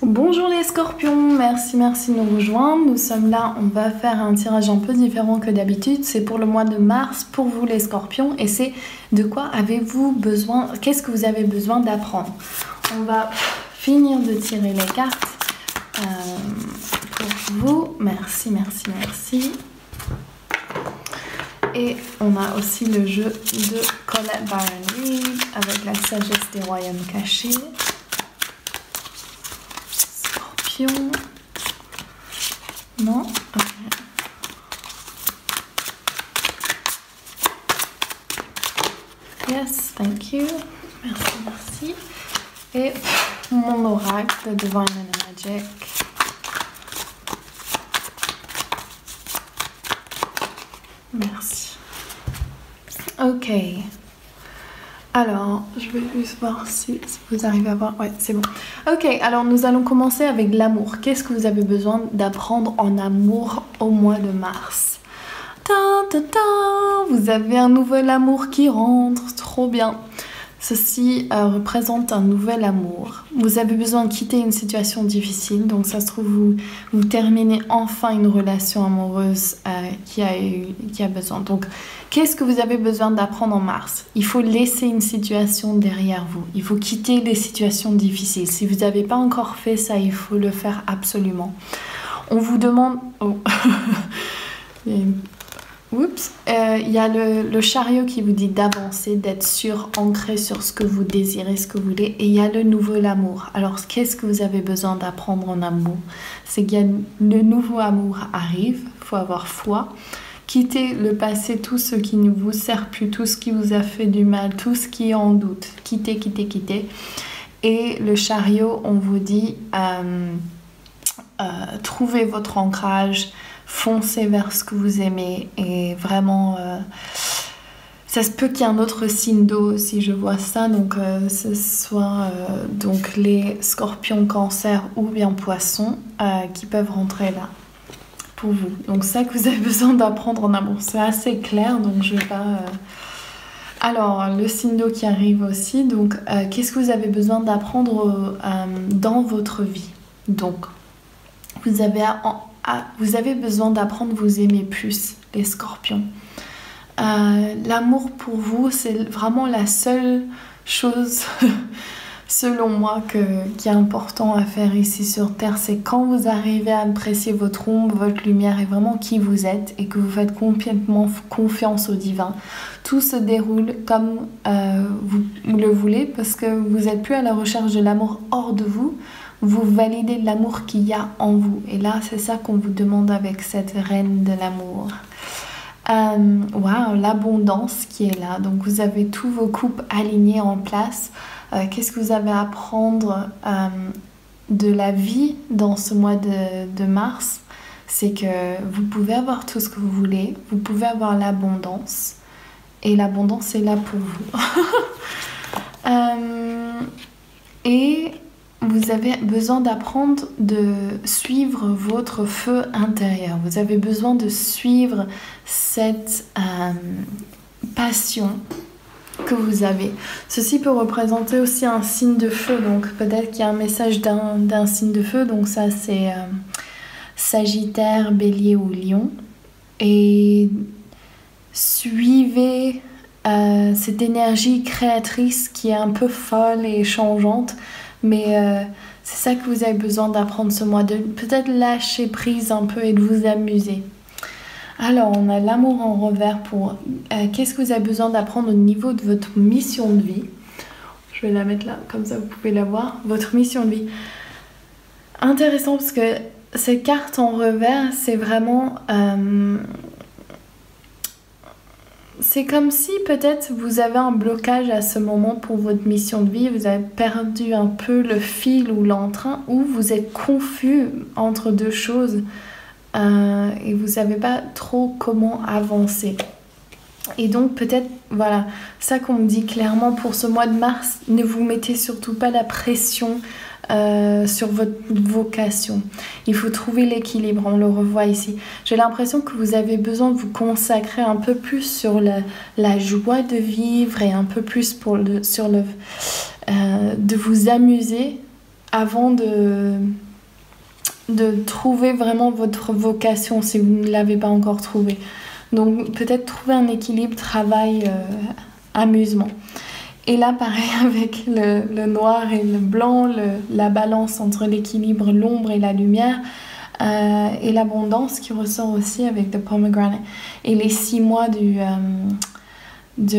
Bonjour les scorpions, merci de nous rejoindre. Nous sommes là, on va faire un tirage un peu différent que d'habitude. C'est pour le mois de mars pour vous les scorpions et c'est de quoi avez-vous besoin, qu'est-ce que vous avez besoin d'apprendre. On va finir de tirer les cartes pour vous. Merci. Et on a aussi le jeu de Colette Baron Reid avec la sagesse des royaumes cachés. Non, ok. Yes, thank you. Merci. Et mon oracle de Divine and Magic. Merci. Ok. Alors, je vais juste voir si vous arrivez à voir. Ouais, c'est bon. Ok, alors nous allons commencer avec l'amour. Qu'est-ce que vous avez besoin d'apprendre en amour au mois de mars? Vous avez un nouvel amour qui rentre, trop bien. Ceci représente un nouvel amour. Vous avez besoin de quitter une situation difficile, donc ça se trouve vous terminez enfin une relation amoureuse qui a besoin. Donc, qu'est-ce que vous avez besoin d'apprendre en mars? Il faut laisser une situation derrière vous. Il faut quitter les situations difficiles. Si vous n'avez pas encore fait ça, il faut le faire absolument. On vous demande... Oh. Oups, il y a le chariot qui vous dit d'avancer, d'être sûr, ancré sur ce que vous désirez, ce que vous voulez. Et il y a le nouveau amour. Alors, qu'est-ce que vous avez besoin d'apprendre en amour? C'est que le nouveau amour arrive, il faut avoir foi. Quittez le passé, tout ce qui ne vous sert plus, tout ce qui vous a fait du mal, tout ce qui est en doute. Quittez. Et le chariot, on vous dit, trouvez votre ancrage, foncez vers ce que vous aimez et vraiment ça se peut qu'il y ait un autre signe d'eau si je vois ça, donc ce soit donc les scorpions, cancer ou bien poissons qui peuvent rentrer là pour vous. Donc ça que vous avez besoin d'apprendre en amour, c'est assez clair, donc je vais pas... Alors le signe d'eau qui arrive aussi, donc qu'est-ce que vous avez besoin d'apprendre dans votre vie? Donc vous avez besoin d'apprendre à vous aimer plus, les scorpions. L'amour pour vous, c'est vraiment la seule chose, selon moi, qui est important à faire ici sur Terre. C'est quand vous arrivez à apprécier votre ombre, votre lumière et vraiment qui vous êtes et que vous faites complètement confiance au divin. Tout se déroule comme vous le voulez parce que vous n'êtes plus à la recherche de l'amour hors de vous. Vous validez l'amour qu'il y a en vous. Et là, c'est ça qu'on vous demande avec cette reine de l'amour. Waouh, l'abondance qui est là. Donc, vous avez tous vos coupes alignées en place. Qu'est-ce que vous avez à apprendre de la vie dans ce mois de mars? C'est que vous pouvez avoir tout ce que vous voulez. Vous pouvez avoir l'abondance. Et l'abondance est là pour vous. Et... vous avez besoin d'apprendre de suivre votre feu intérieur. Vous avez besoin de suivre cette passion que vous avez. Ceci peut représenter aussi un signe de feu. Donc peut-être qu'il y a un message d'un signe de feu. Donc ça c'est Sagittaire, Bélier ou Lion. Et suivez cette énergie créatrice qui est un peu folle et changeante. Mais c'est ça que vous avez besoin d'apprendre ce mois, de peut-être lâcher prise un peu et de vous amuser. Alors, on a l'amour en revers pour... qu'est-ce que vous avez besoin d'apprendre au niveau de votre mission de vie? Je vais la mettre là, comme ça vous pouvez la voir. Votre mission de vie. Intéressant parce que cette carte en revers, c'est vraiment... c'est comme si peut-être vous avez un blocage à ce moment pour votre mission de vie, vous avez perdu un peu le fil ou l'entrain, ou vous êtes confus entre deux choses et vous ne savez pas trop comment avancer. Et donc peut-être, voilà, ça qu'on me dit clairement pour ce mois de mars, ne vous mettez surtout pas la pression sur votre vocation. Il faut trouver l'équilibre, on le revoit ici. J'ai l'impression que vous avez besoin de vous consacrer un peu plus sur la joie de vivre et un peu plus de vous amuser avant de trouver vraiment votre vocation si vous ne l'avez pas encore trouvée. Donc peut-être trouver un équilibre travail-amusement. Et là, pareil avec le noir et le blanc, la balance entre l'équilibre, l'ombre et la lumière, et l'abondance qui ressort aussi avec le pomegranate. Et les 6 mois de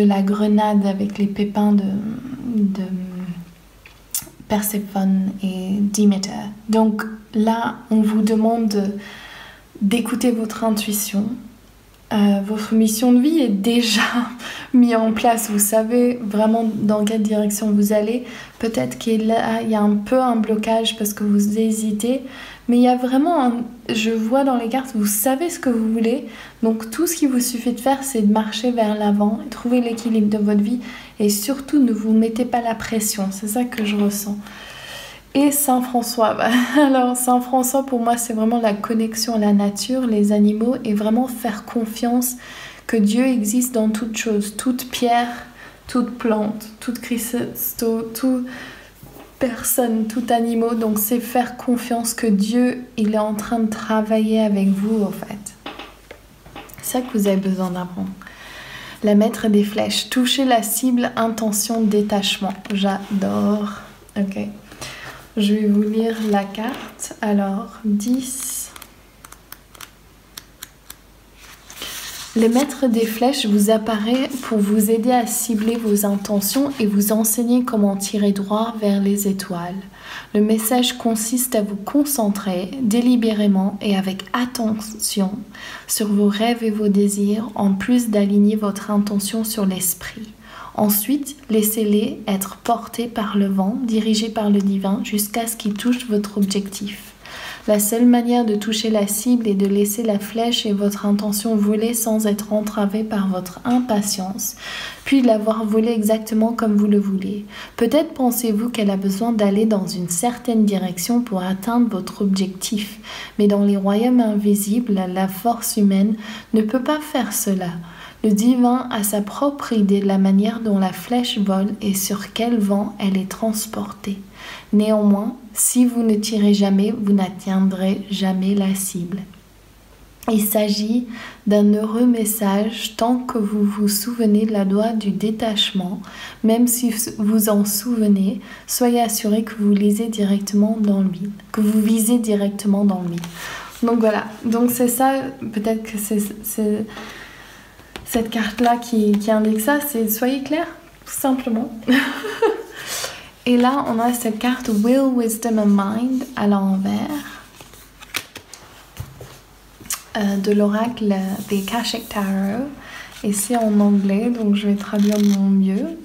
la grenade avec les pépins de Perséphone et Déméter. Donc là, on vous demande d'écouter votre intuition. Votre mission de vie est déjà mise en place. Vous savez vraiment dans quelle direction vous allez. Peut-être qu'il y a un peu un blocage parce que vous hésitez. Mais il y a vraiment je vois dans les cartes, vous savez ce que vous voulez. Donc tout ce qu'il vous suffit de faire, c'est de marcher vers l'avant, trouver l'équilibre de votre vie. Et surtout, ne vous mettez pas la pression. C'est ça que je ressens. Et Saint François. Alors Saint François, pour moi, c'est vraiment la connexion à la nature, les animaux, et vraiment faire confiance que Dieu existe dans toute chose, toute pierre, toute plante, toute cristaux, toute personne, tout animal. Donc c'est faire confiance que Dieu, il est en train de travailler avec vous, en fait. C'est ça que vous avez besoin d'apprendre. La maître des flèches. Toucher la cible, intention, détachement. J'adore. Ok. Je vais vous lire la carte. Alors, 10. Le maître des flèches vous apparaît pour vous aider à cibler vos intentions et vous enseigner comment tirer droit vers les étoiles. Le message consiste à vous concentrer délibérément et avec attention sur vos rêves et vos désirs, en plus d'aligner votre intention sur l'esprit. Ensuite, laissez-les être portés par le vent, dirigés par le divin, jusqu'à ce qu'ils touchent votre objectif. La seule manière de toucher la cible est de laisser la flèche et votre intention voler sans être entravée par votre impatience, puis de l'avoir volée exactement comme vous le voulez. Peut-être pensez-vous qu'elle a besoin d'aller dans une certaine direction pour atteindre votre objectif, mais dans les royaumes invisibles, la force humaine ne peut pas faire cela. Le divin a sa propre idée de la manière dont la flèche vole et sur quel vent elle est transportée. Néanmoins, si vous ne tirez jamais, vous n'atteindrez jamais la cible. Il s'agit d'un heureux message tant que vous vous souvenez de la loi du détachement. Même si vous en souvenez, soyez assuré que vous lisez directement dans le vide, que vous visez directement dans le vide. Donc voilà, donc c'est ça, peut-être que c'est cette carte-là qui indique ça, c'est soyez clair, tout simplement. Et là, on a cette carte Will, Wisdom and Mind à l'envers de l'oracle des Akashic Tarot. Et c'est en anglais, donc je vais traduire de mon mieux.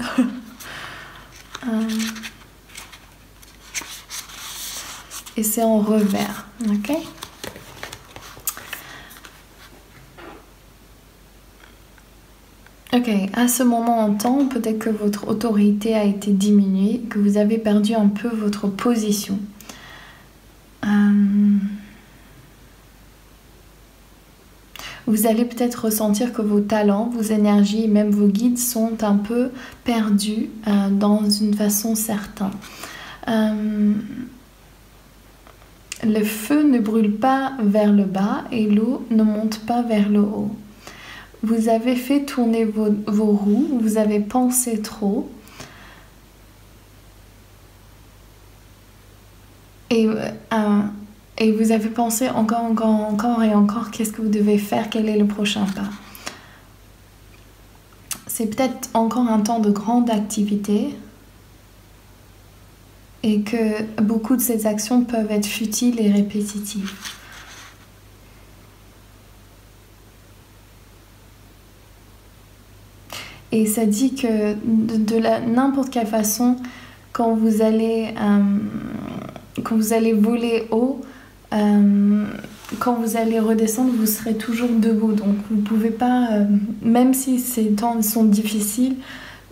Et c'est en revers, ok? Ok, à ce moment en temps, peut-être que votre autorité a été diminuée, que vous avez perdu un peu votre position. Vous allez peut-être ressentir que vos talents, vos énergies et même vos guides sont un peu perdus dans une façon certaine. Le feu ne brûle pas vers le bas et l'eau ne monte pas vers le haut. Vous avez fait tourner vos roues, vous avez pensé trop. Et vous avez pensé encore et encore, qu'est-ce que vous devez faire, quel est le prochain pas. C'est peut-être encore un temps de grande activité et que beaucoup de ces actions peuvent être futiles et répétitives. Et ça dit que de n'importe quelle façon, quand vous allez voler haut, quand vous allez redescendre, vous serez toujours debout. Donc vous ne pouvez pas, même si ces temps sont difficiles,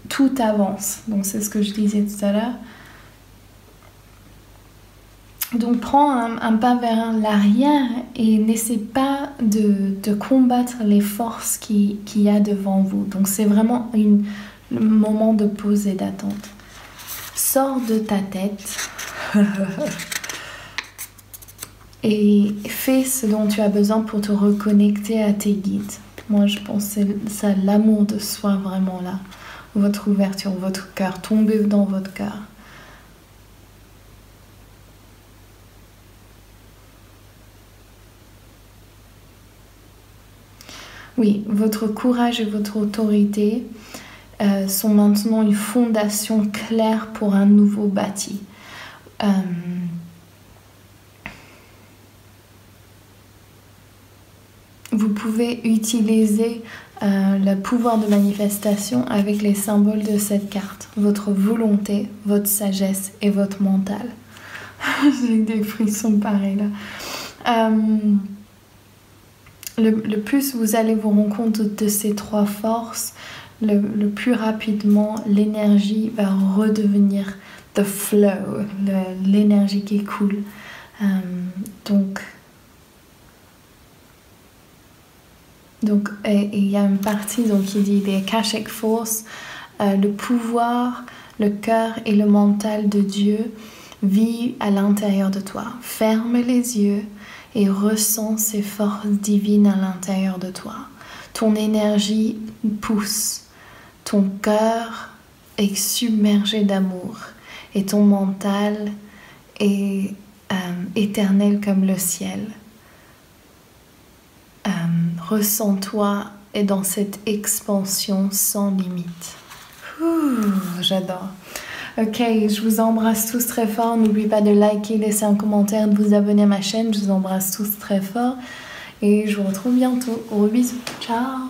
tout avance. Donc c'est ce que je disais tout à l'heure. Donc prends un pas vers l'arrière et n'essaie pas de combattre les forces qu'il y a devant vous. Donc c'est vraiment le moment de pause et d'attente. Sors de ta tête, Et fais ce dont tu as besoin pour te reconnecter à tes guides. Moi, je pense que c'est ça, l'amour de soi, vraiment là. Votre ouverture, votre cœur. Tombez dans votre cœur. Oui, votre courage et votre autorité sont maintenant une fondation claire pour un nouveau bâti. Vous pouvez utiliser le pouvoir de manifestation avec les symboles de cette carte. Votre volonté, votre sagesse et votre mental. J'ai des frissons pareils là. Le plus vous allez vous rendre compte de ces trois forces, le plus rapidement l'énergie va redevenir the flow, l'énergie qui coule. Donc il y a une partie qui dit les Akashic Force, le pouvoir, le cœur et le mental de Dieu vivent à l'intérieur de toi. Ferme les yeux et ressens ces forces divines à l'intérieur de toi. Ton énergie pousse, ton cœur est submergé d'amour et ton mental est éternel comme le ciel. Ressens-toi et dans cette expansion sans limite. J'adore. Ok, je vous embrasse tous très fort. N'oubliez pas de liker, laisser un commentaire, de vous abonner à ma chaîne. Je vous embrasse tous très fort et je vous retrouve bientôt. Gros bisous. Ciao.